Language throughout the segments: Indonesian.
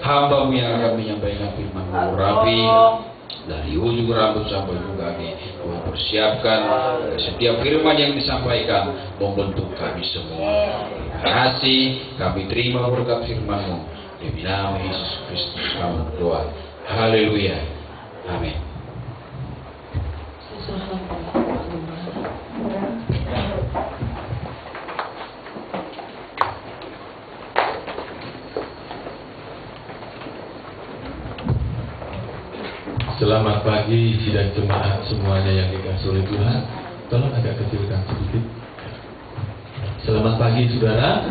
hamba-Mu yang akan menyampaikan firman-Mu. Rapi dari ujung rambut sampai ujung kaki, Tuhan persiapkan setiap firman yang disampaikan membentuk kami semua. Terima kasih, kami terima berkat firman-Mu. Demi nama Yesus Kristus kami berdoa. Haleluya. Amin. Selamat pagi sidang jemaat semuanya yang dikasihi oleh Tuhan. Tolong agak kecilkan sedikit. Selamat pagi saudara.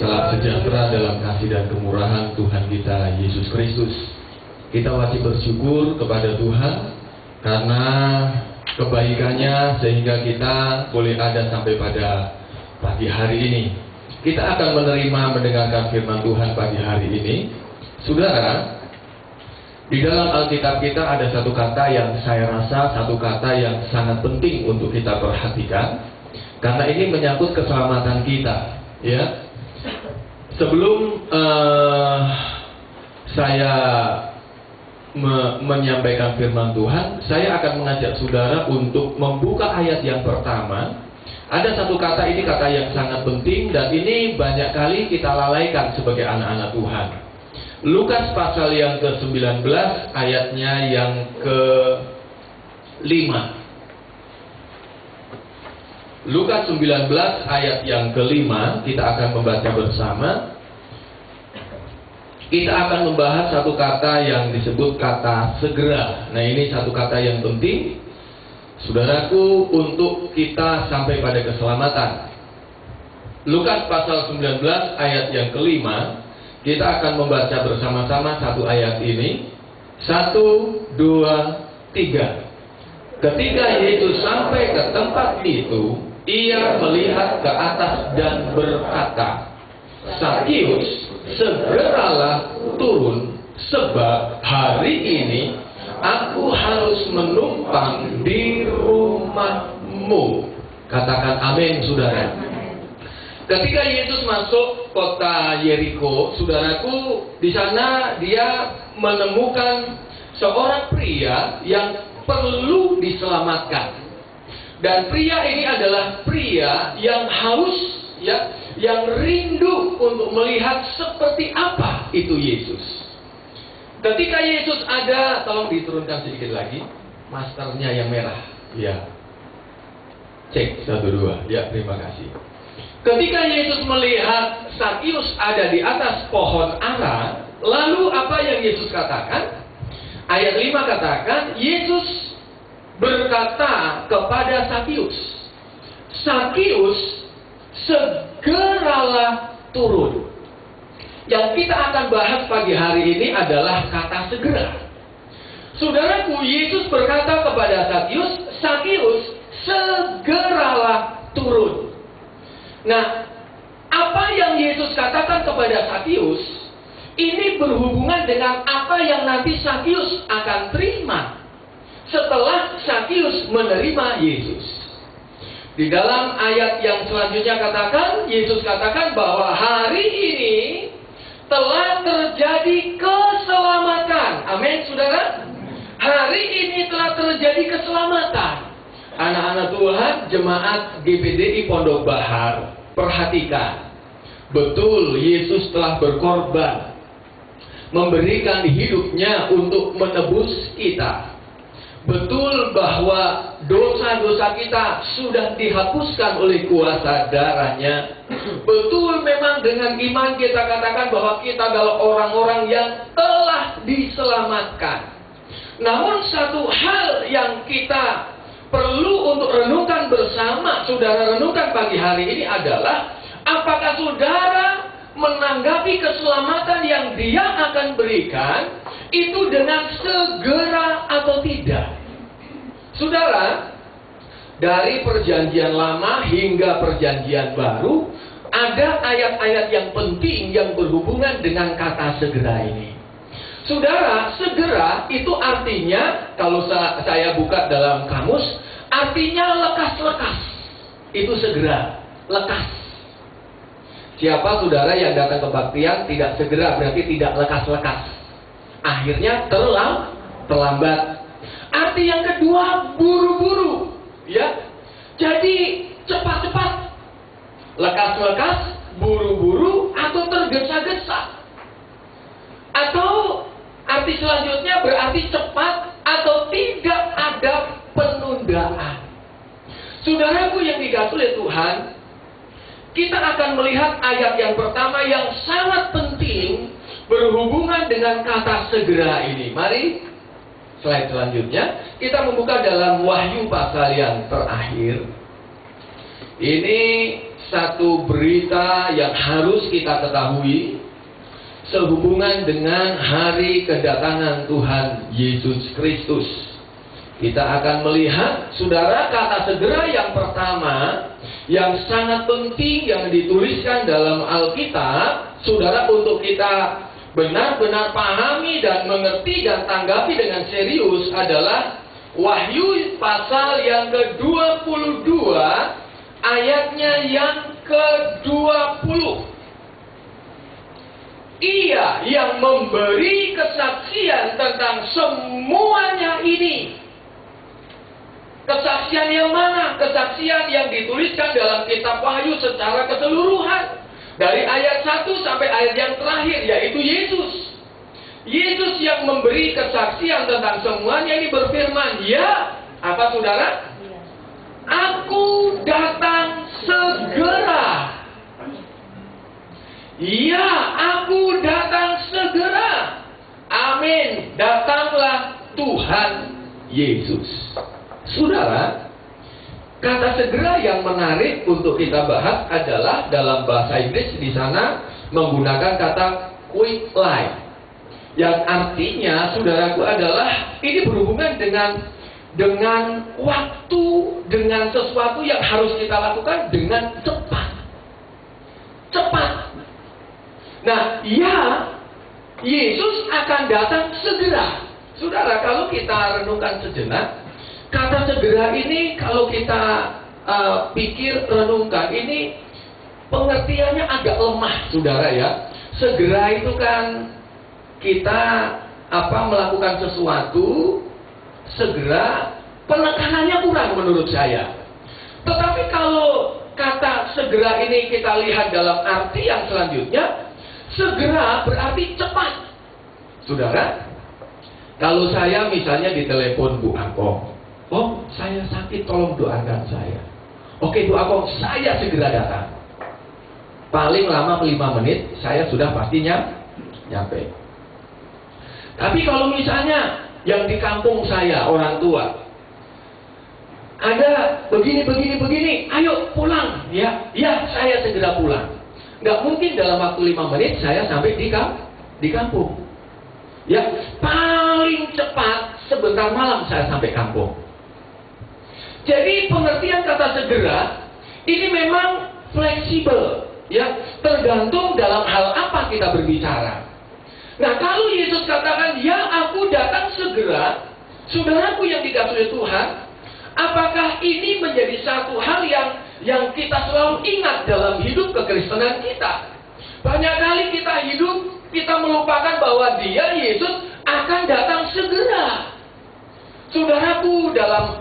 Salam sejahtera dalam kasih dan kemurahan Tuhan kita Yesus Kristus. Kita wajib bersyukur kepada Tuhan karena kebaikannya sehingga kita boleh ada sampai pada pagi hari ini. Kita akan mendengarkan firman Tuhan pagi hari ini. Saudara, di dalam Alkitab kita ada satu kata yang saya rasa satu kata yang sangat penting untuk kita perhatikan, karena ini menyangkut keselamatan kita. Ya, sebelum saya menyampaikan firman Tuhan, saya akan mengajak saudara untuk membuka ayat yang pertama. Ada satu kata, ini kata yang sangat penting dan ini banyak kali kita lalaikan sebagai anak-anak Tuhan. Lukas pasal yang ke-19 ayatnya yang ke-5. Lukas 19 ayat yang ke-5 kita akan membaca bersama. Kita akan membahas satu kata yang disebut kata segera. Nah, ini satu kata yang penting, saudaraku, untuk kita sampai pada keselamatan. Lukas pasal 19 ayat yang ke-5. Kita akan membaca bersama-sama satu ayat ini. 1, 2, 3. Ketika Yesus sampai ke tempat itu, ia melihat ke atas dan berkata, "Sakius, segeralah turun, sebab hari ini aku harus menumpang di rumahmu." Katakan amin, saudara. Ketika Yesus masuk kota Yeriko, saudaraku, di sana dia menemukan seorang pria yang perlu diselamatkan. Dan pria ini adalah pria yang haus, ya, yang rindu untuk melihat seperti apa itu Yesus. Ketika Yesus ada, tolong diturunkan sedikit lagi, maskernya yang merah, ya. Cek 1, 2, ya, terima kasih. Ketika Yesus melihat Sakius ada di atas pohon ara, lalu apa yang Yesus katakan? Ayat 5 katakan, Yesus berkata kepada Sakius, "Sakius, segeralah turun." Yang kita akan bahas pagi hari ini adalah kata segera. Saudaraku, Yesus berkata kepada Sakius, "Sakius, segeralah turun." Nah, apa yang Yesus katakan kepada Sakius ini berhubungan dengan apa yang nanti Sakius akan terima setelah Sakius menerima Yesus. Di dalam ayat yang selanjutnya katakan, Yesus katakan bahwa hari ini telah terjadi keselamatan. Amin, saudara. Hari ini telah terjadi keselamatan. Anak-anak Tuhan, jemaat GPDI Pondok Bahar, perhatikan. Betul, Yesus telah berkorban, memberikan hidupnya untuk menebus kita. Betul bahwa dosa-dosa kita sudah dihapuskan oleh kuasa darahnya. Betul, memang dengan iman kita katakan bahwa kita adalah orang-orang yang telah diselamatkan. Namun satu hal yang kita perlu untuk renungkan bersama, saudara renungkan pagi hari ini adalah, apakah saudara menanggapi keselamatan yang Dia akan berikan itu dengan segera atau tidak? Saudara, dari perjanjian lama hingga perjanjian baru, ada ayat-ayat yang penting yang berhubungan dengan kata segera ini. Saudara, segera itu artinya, kalau saya buka dalam kamus, artinya lekas-lekas. Itu segera, lekas. Siapa saudara yang datang kebaktian tidak segera berarti tidak lekas-lekas. Akhirnya terlambat. Arti yang kedua, buru-buru. Ya. Jadi cepat-cepat. Lekas-lekas, buru-buru, atau tergesa-gesa. Atau arti selanjutnya berarti cepat atau tidak ada penundaan. Saudaraku yang dikasihi oleh Tuhan, kita akan melihat ayat yang pertama yang sangat penting berhubungan dengan kata segera ini. Mari, slide selanjutnya, kita membuka dalam Wahyu pasal yang terakhir. Ini satu berita yang harus kita ketahui sehubungan dengan hari kedatangan Tuhan Yesus Kristus. Kita akan melihat, saudara, kata segera yang pertama yang sangat penting yang dituliskan dalam Alkitab, saudara, untuk kita benar-benar pahami dan mengerti dan tanggapi dengan serius adalah Wahyu pasal yang ke-22 ayatnya yang ke-20. Ia yang memberi kesaksian tentang semuanya ini. Kesaksian yang mana? Kesaksian yang dituliskan dalam kitab Wahyu secara keseluruhan. Dari ayat 1 sampai ayat yang terakhir, yaitu Yesus. Yesus yang memberi kesaksian tentang semuanya ini berfirman, ya, apa saudara? Aku datang segera. Ya, aku datang segera. Amin. Datanglah Tuhan Yesus. Saudara, kata segera yang menarik untuk kita bahas adalah dalam bahasa Inggris di sana menggunakan kata quickly, yang artinya, saudaraku, adalah ini berhubungan dengan waktu, dengan sesuatu yang harus kita lakukan dengan cepat. Cepat. Nah, ya, Yesus akan datang segera. Saudara, kalau kita renungkan sejenak, kata segera ini kalau kita pikir, renungkan, ini pengertiannya agak lemah, saudara ya. Segera itu kan kita melakukan sesuatu segera, penekanannya kurang menurut saya. Tetapi kalau kata segera ini kita lihat dalam arti yang selanjutnya, segera berarti cepat. Saudara, kalau saya misalnya ditelepon Bu Angkong, oh, saya sakit, tolong doakan saya. Oke, Bu Angkong, saya segera datang. Paling lama 5 menit, saya sudah pastinya nyampe. Tapi kalau misalnya yang di kampung saya, orang tua, ada begini, ayo pulang, ya, saya segera pulang. Nggak mungkin dalam waktu 5 menit saya sampai di kampung. Ya, paling cepat sebentar malam saya sampai kampung. Jadi pengertian kata segera ini memang fleksibel, ya, tergantung dalam hal apa kita berbicara. Nah, kalau Yesus katakan, ya, aku datang segera, saudaraku yang dikasihi Tuhan, apakah ini menjadi satu hal yang kita selalu ingat dalam hidup kekristenan kita? Banyak kali kita hidup, kita melupakan bahwa Dia, Yesus, akan datang segera. Saudaraku, dalam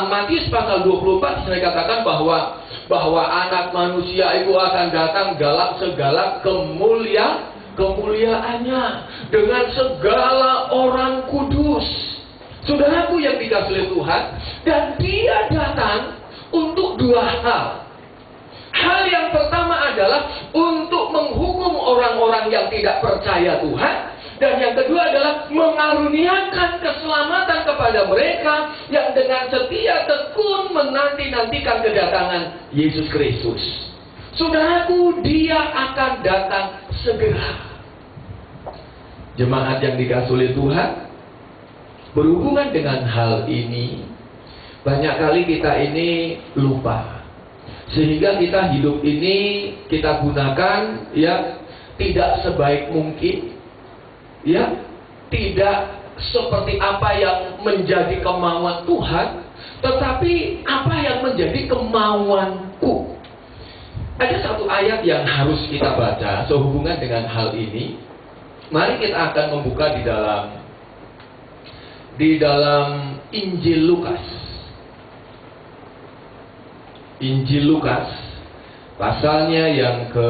Matius pasal 24 saya katakan bahwa anak manusia itu akan datang dalam segala kemuliaannya dengan segala orang kudus. Saudaraku yang dikasihi Tuhan, dan Dia datang untuk 2 hal. Hal yang pertama adalah untuk menghukum orang-orang yang tidak percaya Tuhan. Dan yang kedua adalah mengaruniakan keselamatan kepada mereka yang dengan setia tekun menanti-nantikan kedatangan Yesus Kristus. Saudaraku, Dia akan datang segera. Jemaat yang dikasihi oleh Tuhan, berhubungan dengan hal ini, banyak kali kita ini lupa. Sehingga kita hidup ini kita gunakan, ya, tidak sebaik mungkin, ya, tidak seperti apa yang menjadi kemauan Tuhan, tetapi apa yang menjadi kemauanku. Ada satu ayat yang harus kita baca sehubungan dengan hal ini. Mari kita akan membuka di dalam Injil Lukas. Injil Lukas pasalnya yang ke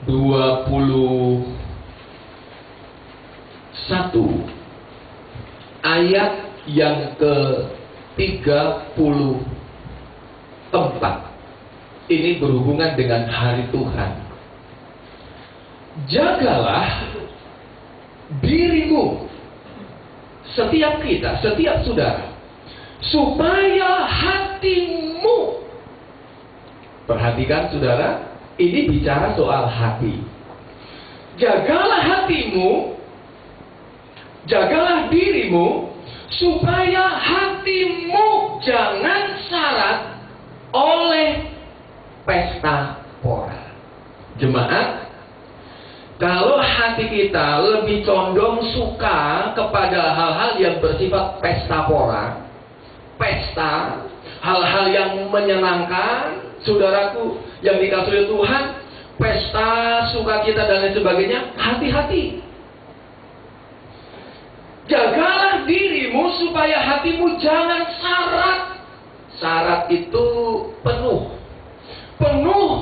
21 ayat yang ke 34. Ini berhubungan dengan hari Tuhan. Jagalah dirimu, setiap kita, setiap saudara, supaya hatimu. Perhatikan saudara, ini bicara soal hati. Jagalah hatimu, jagalah dirimu, supaya hatimu jangan syarat oleh pesta pora. Jemaat, kalau hati kita lebih condong suka kepada hal-hal yang bersifat pesta pora, pesta, hal-hal yang menyenangkan, saudaraku yang dikasihi oleh Tuhan, pesta, sukacita dan lain sebagainya, hati-hati. Jagalah dirimu supaya hatimu jangan syarat. Syarat itu penuh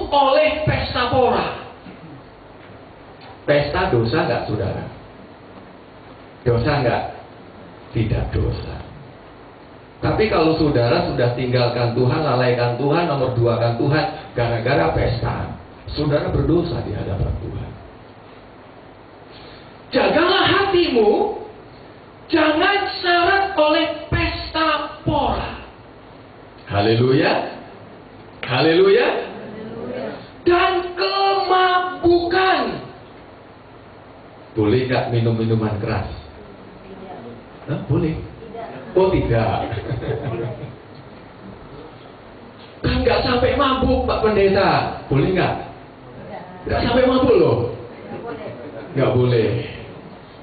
oleh pesta pora. Pesta dosa nggak, saudara? Dosa nggak? Tidak dosa. Tapi kalau saudara sudah tinggalkan Tuhan, lalaikan Tuhan, nomor duakan Tuhan gara-gara pesta, saudara berdosa di hadapan Tuhan. Jagalah hatimu jangan syarat oleh pesta pora. Haleluya. Haleluya. Dan kemabukan. Boleh nggak minum minuman keras? Hah, boleh? Oh tidak. Kan nggak sampai mabuk Pak Pendeta. Boleh nggak? Nggak sampai mabuk loh. Nggak boleh.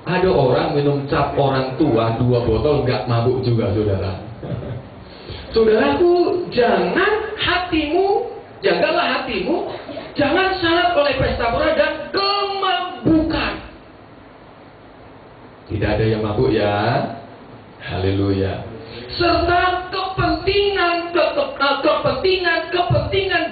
Ada orang minum cap orang tua 2 botol nggak mabuk juga, saudara. Saudaraku, jagalah hatimu, jangan syarat oleh pesta pora dan kemabukan. Tidak ada yang mabuk ya. Haleluya. Serta kepentingan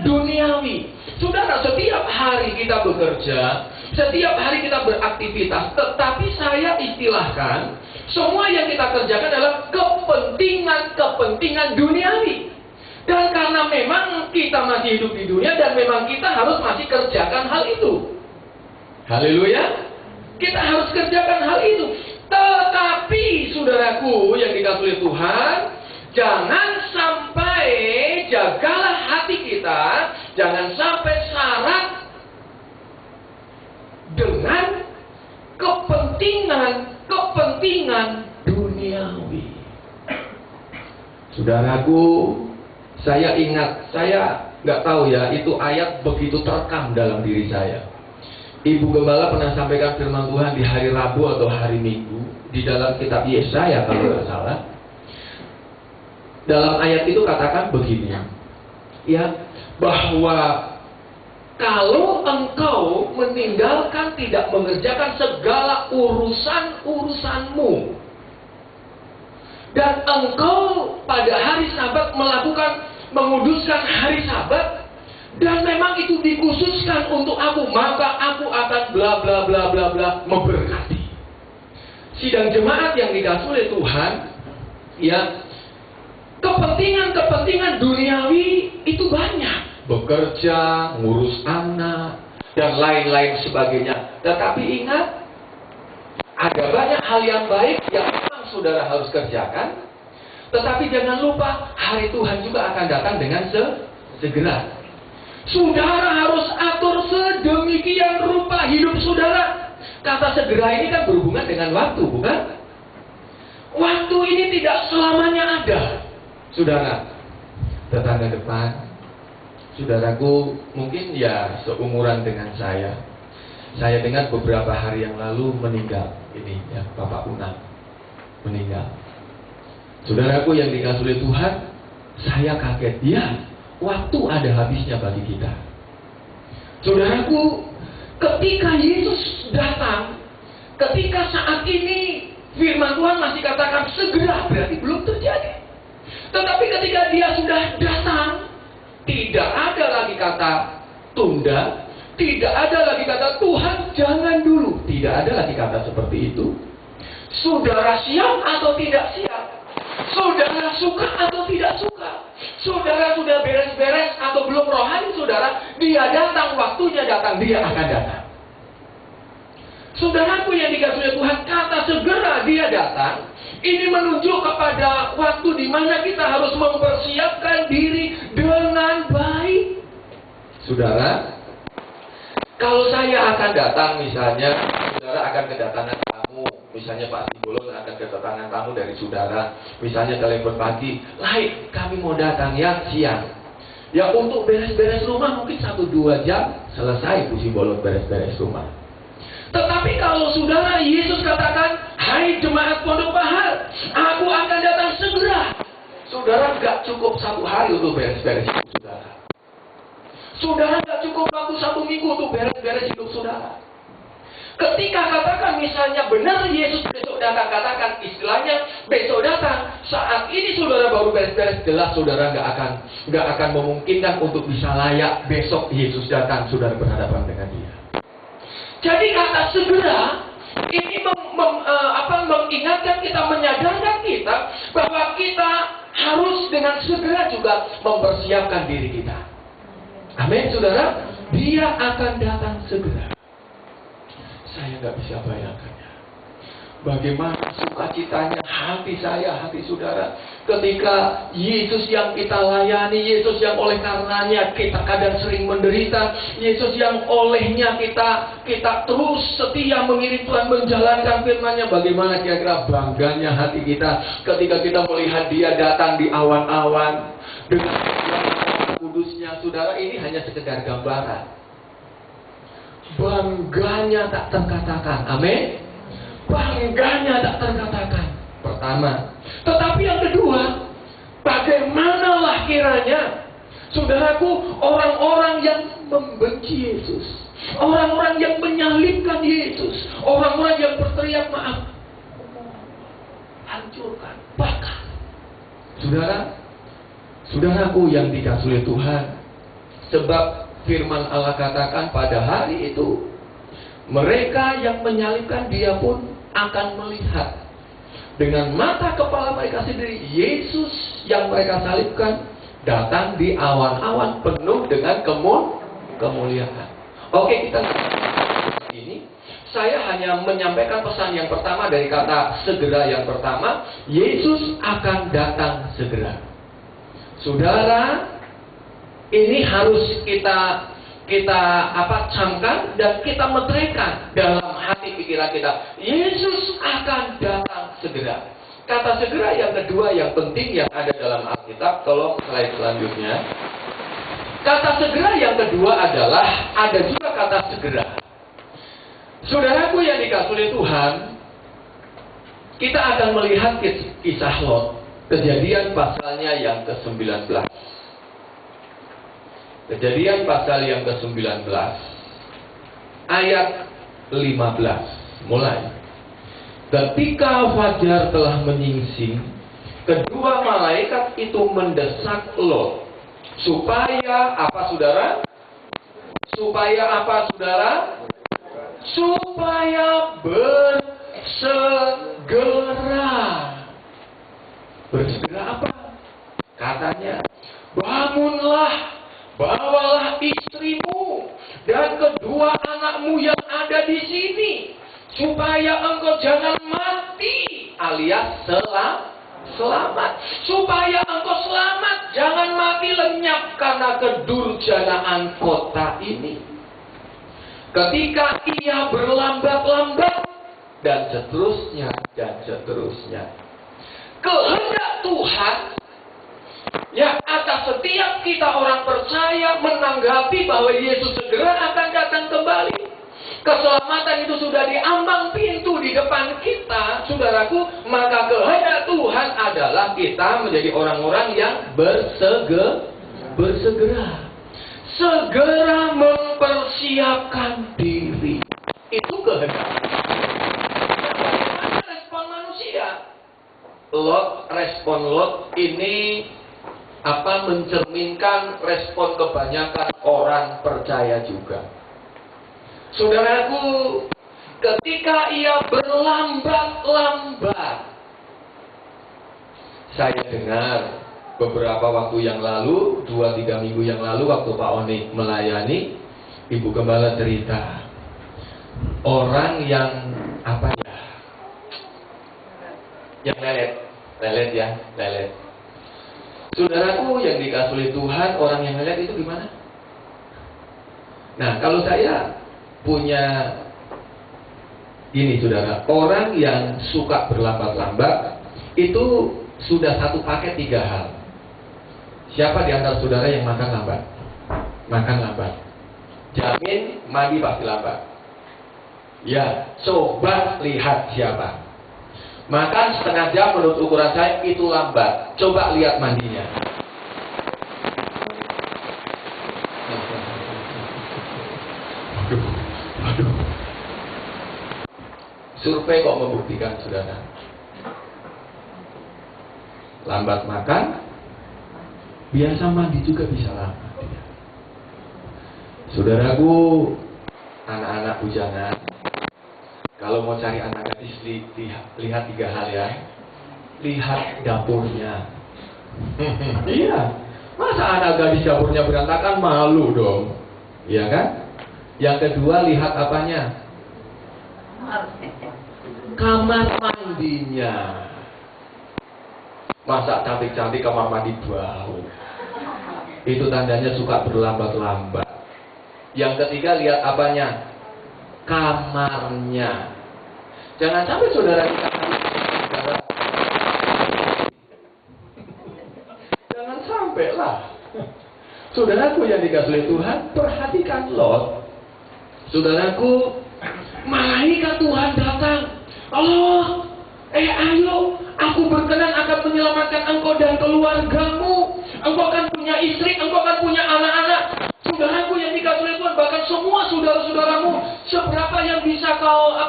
duniawi. Saudara, setiap hari kita bekerja, setiap hari kita beraktivitas, tetapi saya istilahkan, semua yang kita kerjakan adalah kepentingan duniawi. Dan karena memang kita masih hidup di dunia dan memang kita harus masih kerjakan hal itu. Haleluya. Kita harus kerjakan hal itu. Tetapi saudaraku yang dikasihi Tuhan, jangan sampai, jagalah hati kita, jangan sampai syarat dengan kepentingan duniawi. Saudaraku, saya ingat, saya nggak tahu ya, itu ayat begitu terekam dalam diri saya. Ibu Gembala pernah sampaikan firman Tuhan di hari Rabu atau hari Minggu di dalam kitab Yesaya kalau nggak salah. Dalam ayat itu katakan begini, ya, bahwa kalau engkau meninggalkan, tidak mengerjakan segala urusanmu, dan engkau pada hari Sabat menguduskan hari Sabat, dan memang itu dikhususkan untuk aku, maka aku akan bla bla bla bla bla memberkati. Sidang jemaat yang dikasihi oleh Tuhan, ya, kepentingan duniawi itu banyak. Bekerja, ngurus anak, dan lain-lain sebagainya. Tetapi ingat, ada banyak hal yang baik yang memang saudara harus kerjakan. Tetapi jangan lupa, hari Tuhan juga akan datang dengan segera. Saudara harus atur sedemikian rupa hidup saudara. Kata segera ini kan berhubungan dengan waktu, bukan? Waktu ini tidak selamanya ada. Saudara, tetangga depan, saudaraku mungkin ya seumuran dengan saya. Saya dengar beberapa hari yang lalu meninggal. Ini ya, Bapak Unang meninggal. Saudaraku yang dikasihi oleh Tuhan, saya kaget. Ya, waktu ada habisnya bagi kita. Saudaraku, ketika Yesus datang, ketika saat ini firman Tuhan masih katakan segera, berarti belum terjadi. Tetapi ketika dia sudah datang, tidak ada lagi kata tunda, tidak ada lagi kata Tuhan jangan dulu, tidak ada lagi kata seperti itu. Saudara siap atau tidak siap? Saudara suka atau tidak suka? Saudara sudah beres-beres atau belum rohani saudara? Dia datang, waktunya datang, dia akan datang. Saudaraku yang dikasihi Tuhan, kata segera dia datang, ini menunjuk kepada waktu di mana kita harus mempersiapkan diri dengan baik. Saudara, kalau saya akan datang misalnya, saudara akan kedatangan tamu, misalnya Pak Simbolon akan kedatangan tamu dari saudara, misalnya telepon pagi, "Lai, kami mau datang ya siang." Ya untuk beres-beres rumah mungkin 1-2 jam selesai Bu Simbolon beres-beres rumah. Tetapi kalau saudara Yesus katakan, "Hai jemaat Pondok Bahar, aku akan datang segera." Saudara nggak cukup 1 hari untuk beres-beres hidup saudara. Saudara nggak cukup waktu 1 minggu untuk beres-beres hidup saudara. Ketika katakan misalnya benar Yesus besok datang, katakan istilahnya besok datang, saat ini saudara baru beres-beres, jelas saudara nggak akan memungkinkan untuk bisa layak besok Yesus datang, saudara berhadapan dengan Dia. Jadi kata segera ini mengingatkan kita, menyadarkan kita bahwa kita harus dengan segera juga mempersiapkan diri kita. Amin, saudara. Dia akan datang segera. Saya nggak bisa bayangkannya. Bagaimana sukacitanya hati saya, hati saudara, ketika Yesus yang kita layani, Yesus yang oleh karenanya kita kadang sering menderita, Yesus yang olehnya kita terus setia mengiring Tuhan, menjalankan firman-Nya. Bagaimana kira-kira bangganya hati kita ketika kita melihat Dia datang di awan-awan dengan kudusnya. Saudara, ini hanya sekedar gambaran. Bangganya tak terkatakan. Amin. Bangganya tak terkatakan. Pertama. Tetapi yang kedua, bagaimanalah kiranya, saudaraku, orang-orang yang membenci Yesus, orang-orang yang menyalibkan Yesus, orang-orang yang berteriak maaf, hancurkan, bakar. Saudaraku yang dikasihi Tuhan, sebab firman Allah katakan pada hari itu, mereka yang menyalibkan Dia pun akan melihat dengan mata kepala mereka sendiri Yesus yang mereka salibkan datang di awan-awan penuh dengan kemuliaan. Oke, kita ini saya hanya menyampaikan pesan yang pertama dari kata segera yang pertama, Yesus akan datang segera. Saudara, ini harus kita camkan dan kita meteraikan dalam hati pikiran kita. Yesus akan datang segera. Kata segera yang kedua yang penting yang ada dalam Alkitab, tolong slide selanjutnya. Kata segera yang kedua adalah ada juga kata segera. Saudaraku yang dikasihi Tuhan, kita akan melihat kisah Lot, Kejadian pasalnya yang ke-19. Kejadian pasal yang ke-19 ayat 15 mulai. Ketika fajar telah menyingsing, kedua malaikat itu mendesak Lot supaya apa saudara? Supaya apa saudara? Supaya bersegera. Bersegera apa? Katanya, bangunlah, bawalah istrimu dan kedua anakmu yang ada di sini, supaya engkau jangan mati, alias selamat. Supaya engkau selamat, jangan mati lenyap karena kedurjanaan kota ini. Ketika ia berlambat-lambat dan seterusnya dan seterusnya. Kehendak Tuhan ya atas setiap kita orang percaya menanggapi bahwa Yesus segera akan datang kembali. keselamatan itu sudah diambang pintu di depan kita, saudaraku, maka kehendak Tuhan adalah kita menjadi orang-orang yang bersegera. Segera mempersiapkan diri. Itu kehendak. Bagaimana respon manusia? Respon Lot ini mencerminkan respon kebanyakan orang percaya juga. Saudaraku, ketika ia berlambat-lambat, saya dengar beberapa waktu yang lalu, 2-3 minggu yang lalu, waktu Pak Oni melayani, Ibu Gembala cerita orang yang yang lelet. Saudaraku yang dikasih oleh Tuhan, orang yang lelet itu gimana? Nah, kalau saya punya ini, saudara, orang yang suka berlambat-lambat itu sudah satu paket 3 hal. Siapa di antara saudara yang makan lambat? Makan lambat. Jamin mandi pasti lambat. Ya, coba lihat siapa. Makan setengah jam menurut ukuran saya itu lambat. Coba lihat mandinya. Aduh. Survei kok membuktikan, saudara. Lambat makan, biasa mandi juga bisa lambat. Saudaraku, anak-anak bujangan, kalau mau cari anak gadis, lihat 3 hal ya. Lihat dapurnya. Iya. Masa anak gadis dapurnya berantakan, malu dong. Iya kan? Yang kedua, lihat apanya? Kamar mandinya. Masa cantik-cantik kamar mandi bau. Itu tandanya suka berlambat-lambat. Yang ketiga, lihat apanya? Kamarnya. Jangan sampai saudara kita jangan sampai lah. Saudaraku yang dikasih oleh Tuhan, perhatikan Lot. Saudaraku, malaikat Tuhan datang. Allah, ayo, aku berkenan akan menyelamatkan engkau dan keluargamu. Engkau akan punya istri, engkau akan punya anak-anak. Saudaraku yang dikasih oleh Tuhan, bahkan semua saudara-saudaramu, seberapa yang bisa kau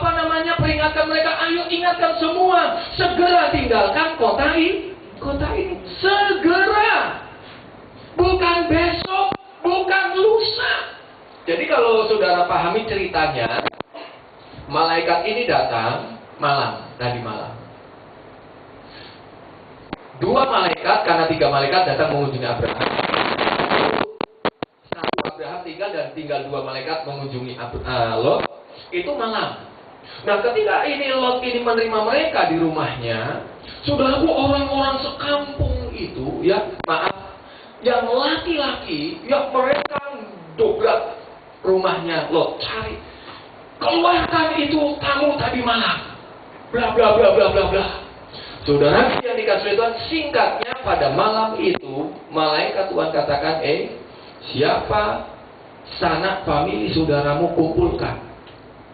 peringatkan mereka, ayo ingatkan semua, segera tinggalkan kota ini. Segera. Bukan besok, bukan lusa. Jadi kalau saudara pahami ceritanya, malaikat ini datang tadi malam. 2 malaikat, karena 3 malaikat datang mengunjungi Abraham. Abraham tinggal 2 malaikat mengunjungi Lot. Itu malam. Nah, ketika Lot ini menerima mereka di rumahnya, saudaraku, orang-orang sekampung itu, yang laki-laki, yang mereka dobrak rumahnya Lot, cari, keluarkan itu tamu tadi malam, bla bla bla bla bla bla. Saudara yang dikasih Tuhan, singkatnya pada malam itu malaikat Tuhan katakan, siapa sanak famili saudaramu kumpulkan.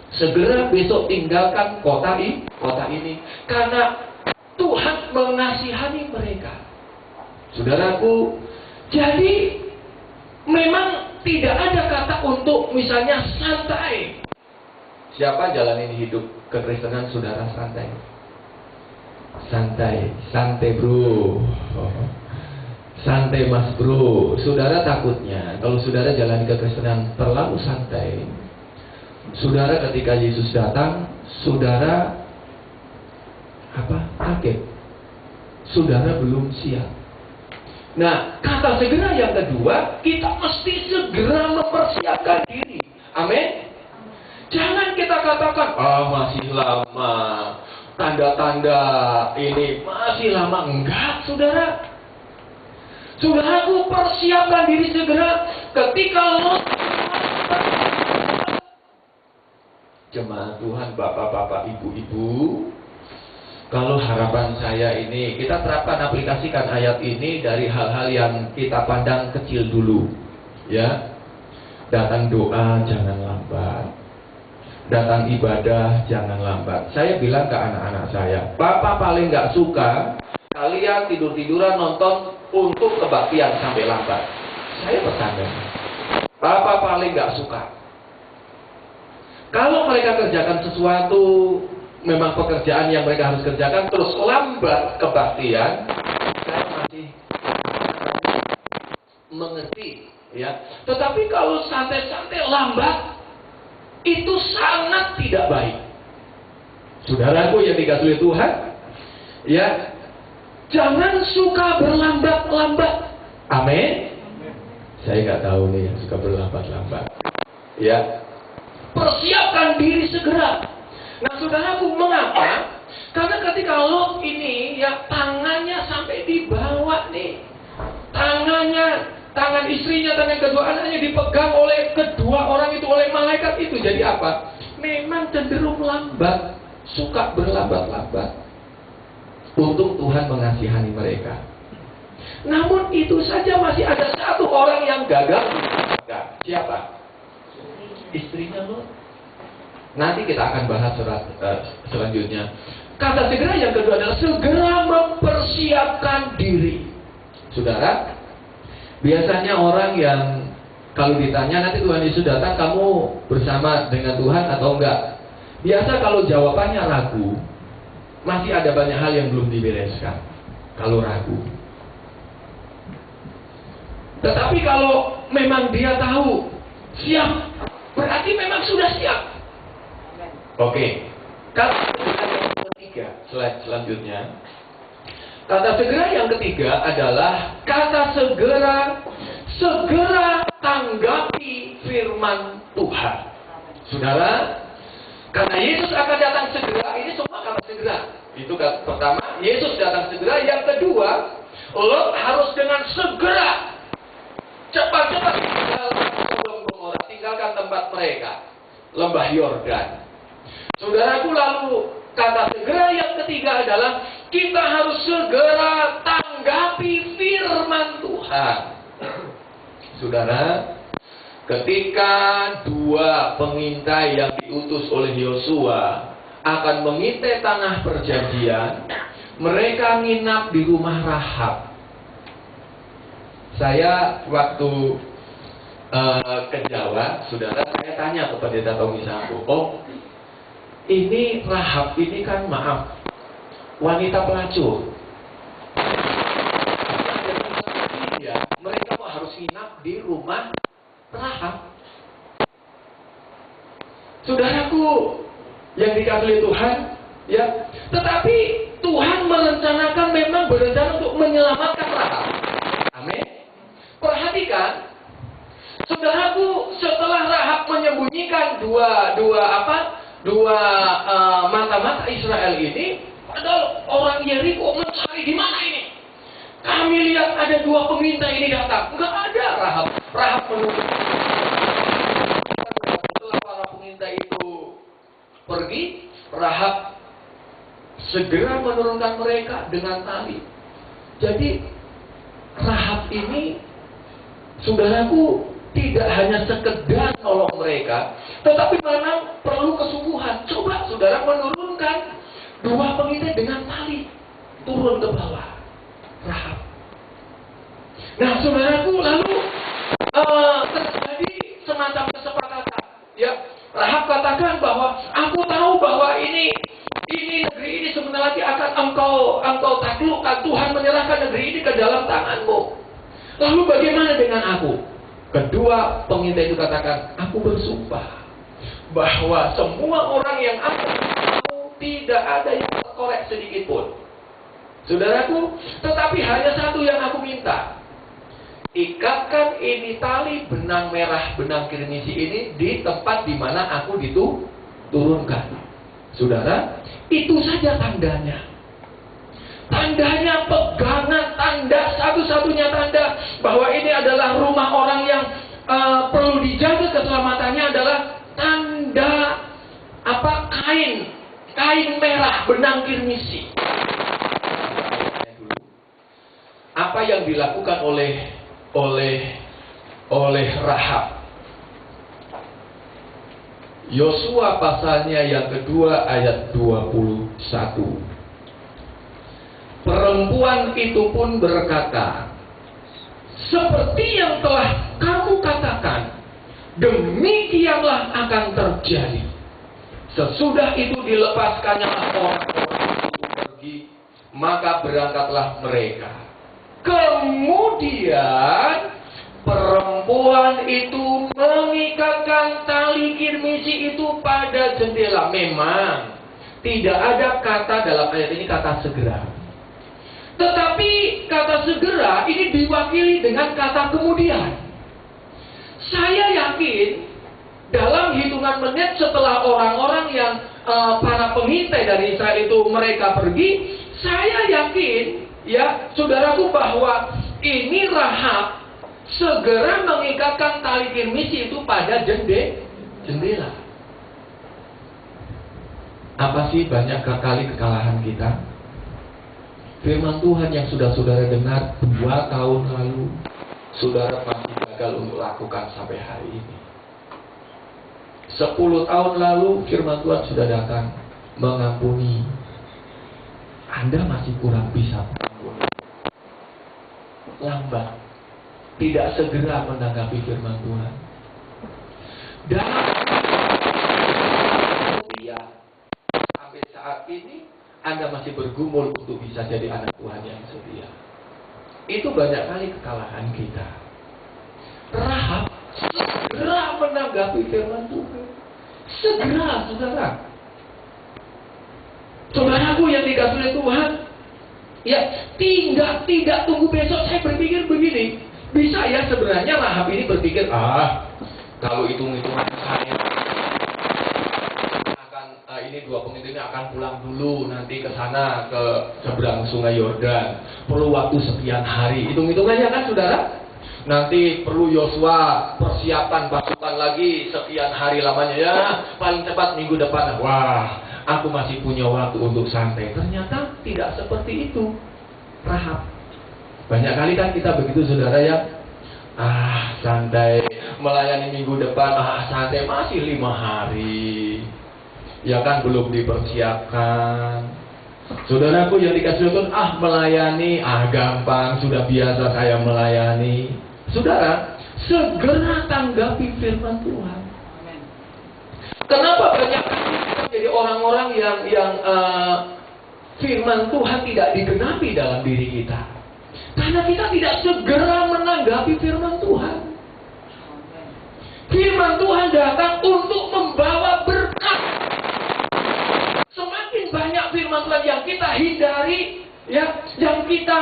Segera besok tinggalkan kota ini. Karena Tuhan mengasihani mereka. Saudaraku, jadi memang tidak ada kata untuk misalnya santai. Siapa jalanin hidup kekristenan saudara santai? Santai bro. Santai mas bro. Saudara takutnya kalau saudara jalani kekristenan terlalu santai, saudara ketika Yesus datang, saudara kaget. Saudara belum siap. Nah, kata segera yang kedua, kita mesti segera mempersiapkan diri. Amin. Jangan kita katakan, masih lama. Tanda-tanda ini masih lama. Enggak, saudara. Saudaraku, persiapkan diri segera ketika Lot. Jemaat Tuhan, bapak-bapak, ibu-ibu, kalau harapan saya ini, kita terapkan, aplikasikan ayat ini dari hal-hal yang kita pandang kecil dulu. Ya, datang doa jangan lambat. datang ibadah jangan lambat. Saya bilang ke anak-anak saya, Papa paling nggak suka kalian tidur-tiduran nonton untuk kebaktian sampai lambat. Saya bercanda. Papa paling nggak suka. Kalau mereka kerjakan sesuatu, memang pekerjaan yang mereka harus kerjakan, terus lambat kebaktian, saya masih mengerti, ya. Tetapi kalau santai-santai lambat, itu sangat tidak baik. Saudaraku yang dikasihi Tuhan, ya, jangan suka berlambat-lambat. Amin. Saya nggak tahu nih yang suka berlambat-lambat. Ya, persiapkan diri segera. Nah, saudaraku, mengapa? Karena ketika Lot ini, ya, tangannya sampai dibawa nih, tangan istrinya, tangan kedua anaknya dipegang oleh kedua orang itu, oleh malaikat itu. Jadi apa? Memang cenderung lambat, suka berlambat-lambat. Untuk Tuhan mengasihani mereka. Namun itu saja masih ada satu orang yang gagal. Siapa? Istrinya Lot. Nanti kita akan bahas selanjutnya. Kata segera yang kedua adalah segera mempersiapkan diri. Saudara, biasanya orang yang kalau ditanya nanti Tuhan Yesus datang, kamu bersama dengan Tuhan atau enggak? Biasa kalau jawabannya ragu, masih ada banyak hal yang belum dibereskan. Kalau ragu. Tetapi kalau memang dia tahu siap, berarti memang sudah siap. Oke. Kata segera yang ketiga, slide selanjutnya. Kata segera yang ketiga adalah kata segera tanggapi firman Tuhan. Saudara, karena Yesus akan datang segera, ini semua kata segera. Itu kata pertama, Yesus datang segera. Yang kedua, Lot harus dengan segera cepat-cepat tinggalkan tempat mereka, lembah Yordan. Saudaraku, lalu kata segera yang ketiga adalah kita harus segera tanggapi firman Tuhan. Saudara, ketika dua pengintai yang diutus oleh Yosua akan mengintai tanah perjanjian, mereka nginap di rumah Rahab. Saya waktu ke Jawa, saudara, saya tanya kepada Pendeta Tommy Sambo, oh, ini Rahab ini kan, maaf, wanita pelacur. Ya, mereka harus nginap di rumah Rahab. Saudaraku yang dikasihi Tuhan, ya, tetapi Tuhan merencanakan, memang berencana untuk menyelamatkan Rahab. Amin. Perhatikan, saudaraku, setelah Rahab menyembunyikan dua mata-mata Israel ini, padahal orang Yeriko mencari di mana ini. Kami lihat ada dua pengintai ini datang, nggak ada Rahab. Rahab menunggu. Setelah para pengintai itu pergi, Rahab segera menurunkan mereka dengan tali. Jadi Rahab ini, saudaraku, tidak hanya sekedar nolong mereka, tetapi memang perlu kesungguhan. Coba saudara menurunkan dua pengintai dengan tali, turun ke bawah Rahab. Nah, saudaraku, lalu terjadi semacam kesepakatan. Ya, Rahab katakan bahwa aku tahu bahwa ini negeri ini sebentar lagi akan engkau taklukkan. Tuhan menyerahkan negeri ini ke dalam tanganmu. Lalu bagaimana dengan aku? Kedua pengintai itu katakan, aku bersumpah bahwa semua orang yang aku tahu tidak ada yang terkorek sedikit pun. Saudaraku, tetapi hanya satu yang aku minta. Ikatkan ini tali benang merah, benang kirmisi ini di tempat di mana aku diturunkan. Saudara, itu saja tandanya. Tandanya pegangan, tanda, satu-satunya tanda bahwa ini adalah rumah orang yang perlu dijaga keselamatannya adalah tanda kain merah benang kirmisi. Apa yang dilakukan oleh Rahab? Yosua pasalnya yang kedua ayat 21. Perempuan itu pun berkata, seperti yang telah kamu katakan, demikianlah akan terjadi. Sesudah itu dilepaskannya orang-orang itu pergi, maka berangkatlah mereka. Kemudian perempuan itu mengikatkan tali kirmisi itu pada jendela. Memang tidak ada kata dalam ayat ini kata segera. Tetapi kata segera ini diwakili dengan kata kemudian. Saya yakin dalam hitungan menit setelah orang-orang yang para pengintai dari Israel itu mereka pergi, saya yakin ya saudaraku bahwa ini Rahab segera mengikatkan tali kirmisi itu pada jendela. Apa sih banyak kali kekalahan kita? Firman Tuhan yang sudah saudara dengar 2 tahun lalu, saudara masih gagal untuk lakukan sampai hari ini. 10 tahun lalu firman Tuhan sudah datang mengampuni. Anda masih kurang bisa mengampuni. Lambat, tidak segera menanggapi firman Tuhan. Dan sampai saat ini Anda masih bergumul untuk bisa jadi anak Tuhan yang setia. Itu banyak kali kekalahan kita. Rahab segera menanggapi firman Tuhan. Segera, saudara. Saudaraku yang dikasihi oleh Tuhan, ya tidak tunggu besok. Saya berpikir begini, bisa ya sebenarnya Rahab ini berpikir, kalau hitung-hitungan saya ini 2 pengintai ini akan pulang dulu nanti ke sana ke seberang Sungai Yordan. Perlu waktu sekian hari. Hitung-hitungannya kan saudara. Nanti perlu Yosua persiapan pasukan lagi sekian hari lamanya ya. Paling cepat minggu depan. Wah, aku masih punya waktu untuk santai. Ternyata tidak seperti itu. Rahab. Banyak kali kan kita begitu saudara ya. Santai melayani minggu depan. Santai masih 5 hari. Ya kan belum dipersiapkan. Saudaraku yang dikasih Tuhan, melayani, gampang, sudah biasa saya melayani. Saudara, segera tanggapi firman Tuhan. Kenapa banyak kita jadi orang-orang yang firman Tuhan tidak digenapi dalam diri kita? Karena kita tidak segera menanggapi firman Tuhan. Firman Tuhan datang untuk membawa berkat. Semakin banyak firman Tuhan yang kita hindari, ya, yang kita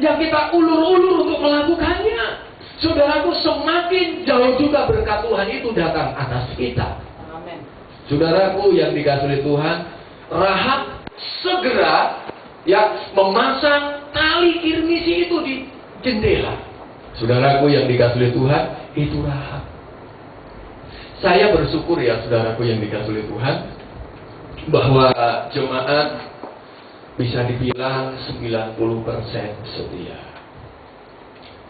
yang kita ulur-ulur untuk melakukannya, saudaraku, semakin jauh juga berkat Tuhan itu datang atas kita. Amin. Saudaraku yang dikasihi Tuhan, Rahab segera ya memasang tali kirmisi itu di jendela. Saudaraku yang dikasihi Tuhan, itu Rahab. Saya bersyukur ya saudaraku yang dikasihi Tuhan, bahwa jemaat bisa dibilang 90% setia.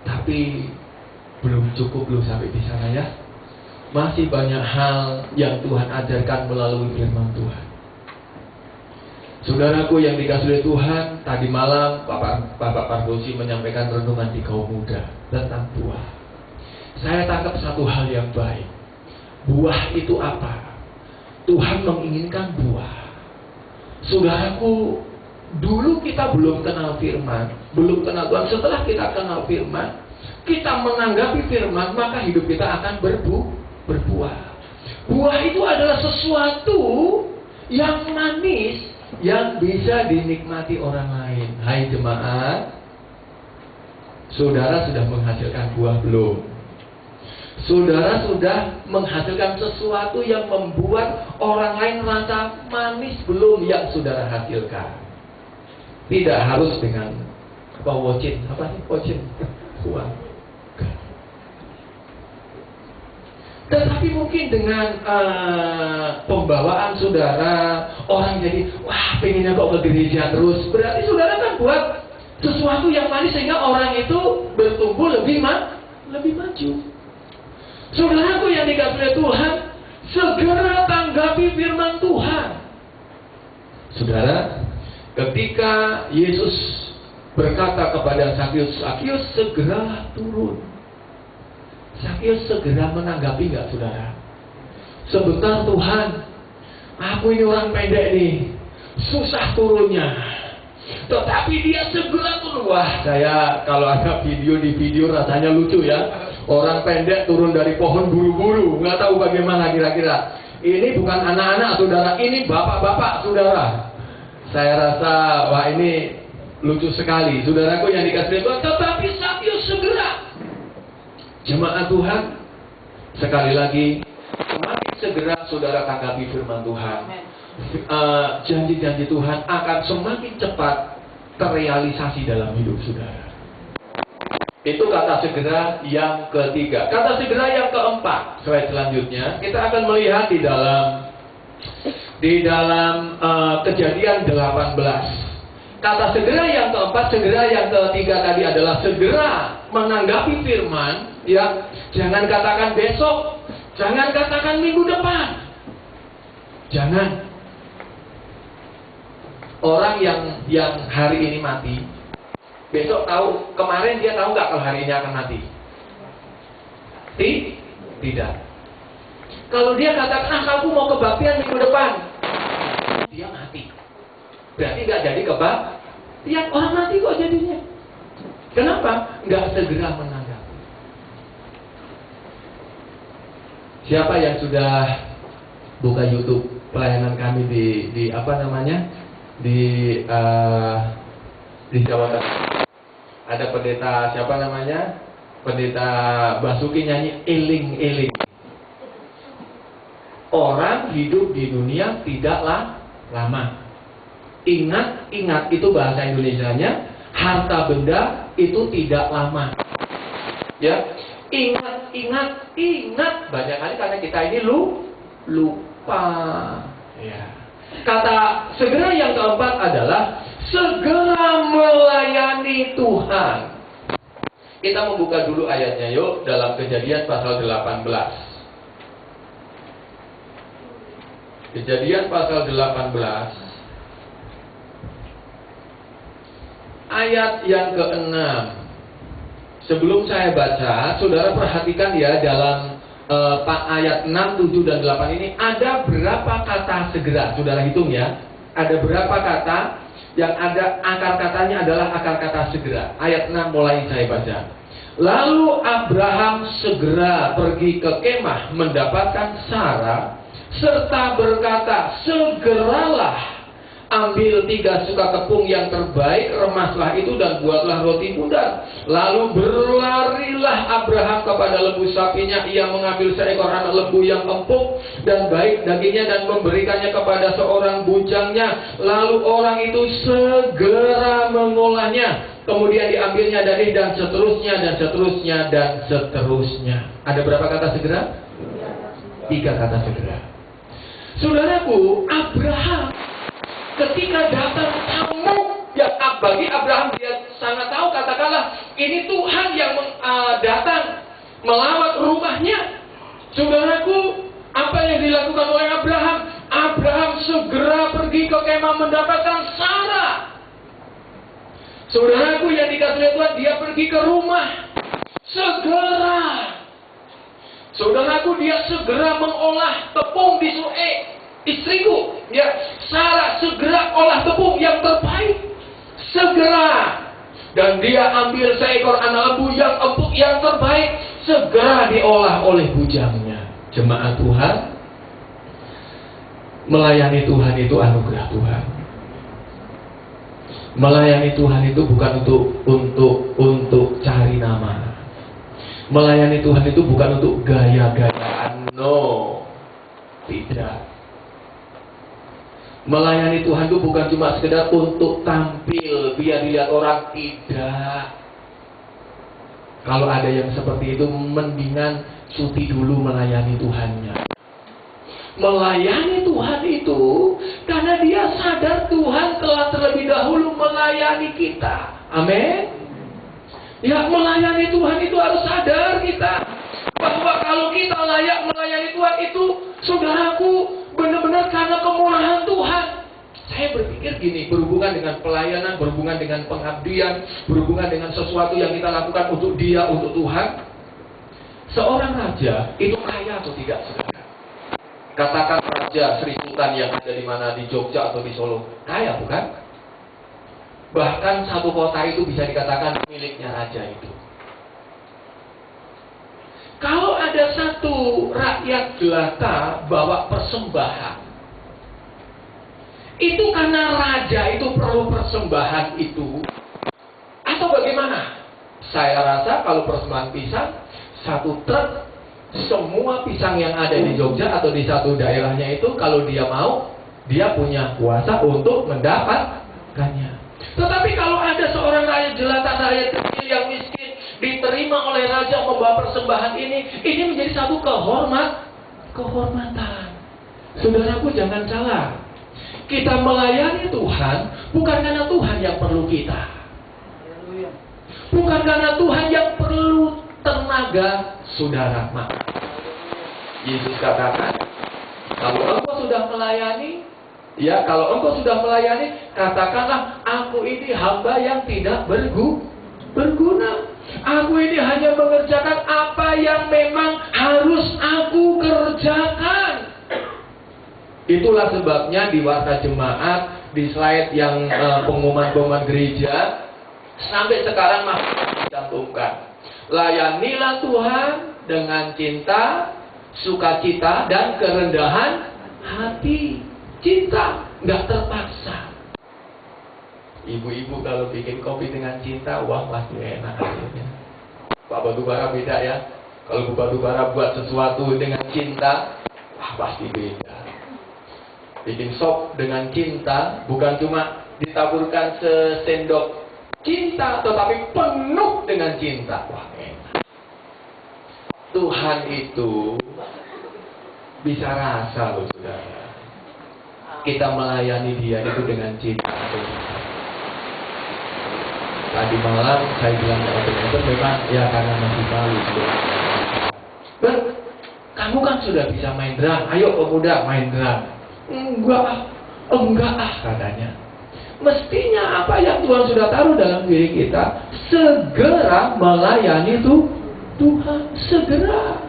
Tapi belum cukup, belum sampai di sana ya. Masih banyak hal yang Tuhan ajarkan melalui firman Tuhan. Saudaraku yang dikasihi Tuhan, tadi malam Bapak Pardosi menyampaikan renungan di kaum muda tentang buah. Saya tangkap satu hal yang baik. Buah itu apa? Tuhan menginginkan buah. Saudaraku, dulu kita belum kenal firman, belum kenal Tuhan. Setelah kita kenal firman, kita menanggapi firman, maka hidup kita akan berbuah. Buah itu adalah sesuatu yang manis, yang bisa dinikmati orang lain. Hai jemaat, saudara sudah menghasilkan buah belum? Saudara sudah menghasilkan sesuatu yang membuat orang lain rasa manis belum yang saudara hasilkan? Tidak harus dengan wocin, uang. Tetapi mungkin dengan pembawaan saudara, orang jadi, wah pengennya kok ke gereja terus. Berarti saudara kan buat sesuatu yang manis sehingga orang itu bertumbuh lebih maju. Saudaraku yang dikasihi Tuhan, Saudara, ketika Yesus berkata kepada Sakius, Sakius segera turun. Sakius segera menanggapi nggak, saudara? Sebentar Tuhan, aku ini orang pendek nih, susah turunnya. Tetapi dia segera turun. Wah, saya kalau ada video di video rasanya lucu ya. Orang pendek turun dari pohon buru-buru, nggak tahu bagaimana kira-kira. Ini bukan anak-anak, saudara, ini bapak-bapak, saudara. Saya rasa, wah ini lucu sekali, saudaraku yang dikasih Tuhan. Tetapi Sakius segera. Jemaat Tuhan, sekali lagi, semakin segera saudara tanggapi firman Tuhan, janji-janji Tuhan akan semakin cepat terrealisasi dalam hidup saudara. Itu kata segera yang ketiga. Kata segera yang keempat, slide selanjutnya kita akan melihat di dalam Kejadian 18. Kata segera yang keempat, segera yang ketiga tadi adalah segera menanggapi firman. Ya, jangan katakan besok, jangan katakan minggu depan. Jangan. Orang yang hari ini mati, besok tahu, kemarin dia tahu nggak kalau hari ini akan mati? Tidak. Kalau dia katakan, aku mau kebaktian minggu depan, dia mati. Berarti nggak jadi kebaktian. Orang mati kok jadinya. Kenapa? Nggak segera menanggapi. Siapa yang sudah buka YouTube pelayanan kami di apa namanya di Jawa Tengah? Ada pendeta siapa namanya? Pendeta Basuki nyanyi eling-eling. Orang hidup di dunia tidaklah lama. Ingat itu bahasa Indonesianya. Harta benda itu tidak lama. Ya, ingat. Banyak kali karena kita ini lupa. Ya. Kata segera yang keempat adalah segera melayani Tuhan. Kita membuka dulu ayatnya yuk, dalam Kejadian pasal 18. Kejadian pasal 18 ayat yang ke-6. Sebelum saya baca, saudara perhatikan ya, dalam ayat 6, 7, dan 8 ini ada berapa kata segera. Saudara hitung ya, ada berapa kata yang ada akar katanya adalah akar kata segera. Ayat 6 mulai saya baca. Lalu Abraham segera pergi ke kemah mendapatkan Sarah, serta berkata, segeralah ambil 3 suka tepung yang terbaik, remaslah itu dan buatlah roti pudar. Lalu berlarilah Abraham kepada lembu sapinya. Ia mengambil seekor anak lembu yang empuk dan baik dagingnya dan memberikannya kepada seorang bujangnya. Lalu orang itu segera mengolahnya. Kemudian diambilnya daging dan seterusnya dan seterusnya dan seterusnya. Ada berapa kata segera? 3 kata segera. Saudaraku, Abraham ketika datang tamu yang bagi Abraham, dia sangat tahu, katakanlah ini Tuhan yang datang melawat rumahnya. Saudaraku, apa yang dilakukan oleh Abraham? Abraham segera pergi ke kemah mendapatkan Sarah. Saudaraku yang dikasihi Tuhan, dia pergi ke rumah segera. Saudaraku, dia segera mengolah tepung di istriku, ya, Sarah segera olah tepung yang terbaik, segera. Dan dia ambil seekor anak lembu yang empuk yang terbaik, segera diolah oleh bujangnya. Jemaat Tuhan, melayani Tuhan itu anugerah Tuhan. Melayani Tuhan itu bukan untuk cari nama. Melayani Tuhan itu bukan untuk gaya-gayaan, no, tidak. Melayani Tuhan itu bukan cuma sekedar untuk tampil biar dilihat orang, tidak. Kalau ada yang seperti itu, mendingan cuti dulu melayani Tuhannya. Melayani Tuhan itu karena dia sadar Tuhan telah terlebih dahulu melayani kita. Amin. Ya, melayani Tuhan itu harus sadar kita bahwa kalau kita layak melayani Tuhan itu, saudaraku, benar-benar karena kemurahan Tuhan. Saya saya berpikir gini, berhubungan dengan pelayanan, berhubungan dengan pengabdian, berhubungan dengan sesuatu yang kita lakukan untuk Dia, untuk Tuhan. Seorang raja itu kaya atau tidak, saudara? Katakan Raja Sri Sultan yang ada di mana, di Jogja atau di Solo, kaya bukan? Bahkan satu kota itu bisa dikatakan miliknya raja itu. Kalau ada satu rakyat jelata bawa persembahan, itu karena raja itu perlu persembahan itu, atau bagaimana? Saya rasa kalau persembahan pisang, satu truk semua pisang yang ada di Jogja atau di satu daerahnya itu, kalau dia mau, dia punya kuasa untuk mendapatkannya. Tetapi kalau ada seorang rakyat jelata, rakyat kecil yang miskin, diterima oleh raja membawa persembahan ini menjadi satu kehormatan. Saudaraku, jangan salah. Kita melayani Tuhan bukan karena Tuhan yang perlu kita. Bukan karena Tuhan yang perlu tenaga saudara. Yesus katakan, kalau engkau sudah melayani, katakanlah, aku ini hamba yang tidak berguna. Aku ini hanya mengerjakan apa yang memang harus aku kerjakan. Itulah sebabnya di warta jemaat, di slide yang pengumuman gereja, sampai sekarang masih dicantumkan. Layanilah Tuhan dengan cinta, sukacita, dan kerendahan hati. Cinta, nggak terpaksa. Ibu-ibu kalau bikin kopi dengan cinta, wah pasti enak hasilnya. Pak Batubara beda ya. Kalau Bu Batubara buat sesuatu dengan cinta, wah pasti beda. Bikin sop dengan cinta, bukan cuma ditaburkan sesendok cinta, tetapi penuh dengan cinta. Wah, enak. Tuhan itu bisa rasa loh, saudara. Kita melayani Dia itu dengan cinta. Tadi malam saya bilang ke memang ya karena masih malu. Kamu kan sudah bisa main drum. Ayo pemuda main drum. Enggak katanya. Mestinya apa yang Tuhan sudah taruh dalam diri kita, segera melayani Tuhan. Segera.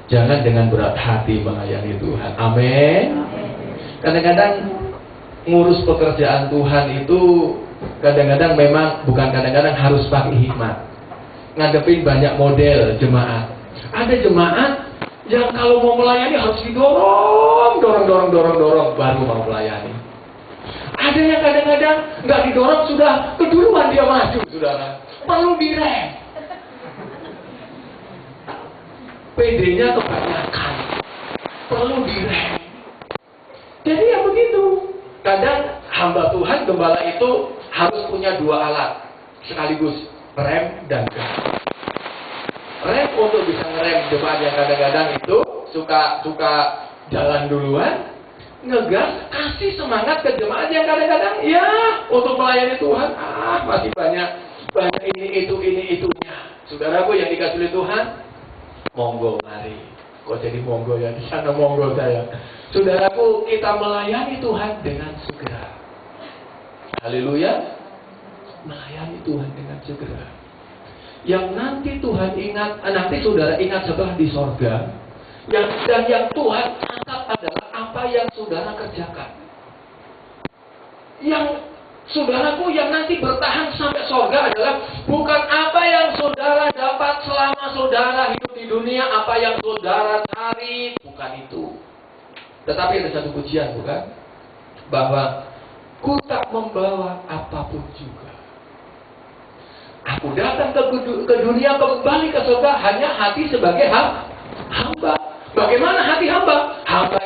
Jangan dengan berat hati melayani Tuhan. Amin. Kadang-kadang ngurus pekerjaan Tuhan itu kadang-kadang memang bukan kadang-kadang harus pakai hikmat. Ngadepin banyak model jemaat. Ada jemaat yang kalau mau melayani harus didorong baru mau melayani. Ada yang kadang-kadang nggak didorong sudah keduluan dia maju, saudara. Perlu direm. PD-nya kebanyakan, perlu direm. Jadi ya begitu. Kadang hamba Tuhan, gembala itu harus punya dua alat sekaligus, rem dan gas. Rem untuk bisa ngerem jemaat yang kadang-kadang itu suka jalan duluan, ngegas, kasih semangat ke jemaat yang kadang-kadang ya untuk melayani Tuhan, masih banyak ini itunya. Saudaraku yang dikasih oleh Tuhan, monggo mari. Kok jadi monggo ya, di sana monggo saya. Saudaraku, kita melayani Tuhan dengan segera. Haleluya. Melayani Tuhan dengan segera. Yang nanti Tuhan ingat, nanti saudara ingat setelah di sorga, yang Tuhan angkat adalah apa yang saudara kerjakan. Yang saudaraku yang nanti bertahan sampai sorga adalah bukan apa yang saudara dapat selama saudara hidup di dunia, apa yang saudara cari, bukan itu. Tetapi ada satu pujian, bukan? Bahwa ku tak membawa apapun juga. Aku datang ke dunia, kembali ke surga hanya hati sebagai hamba. Bagaimana hati hamba? Hamba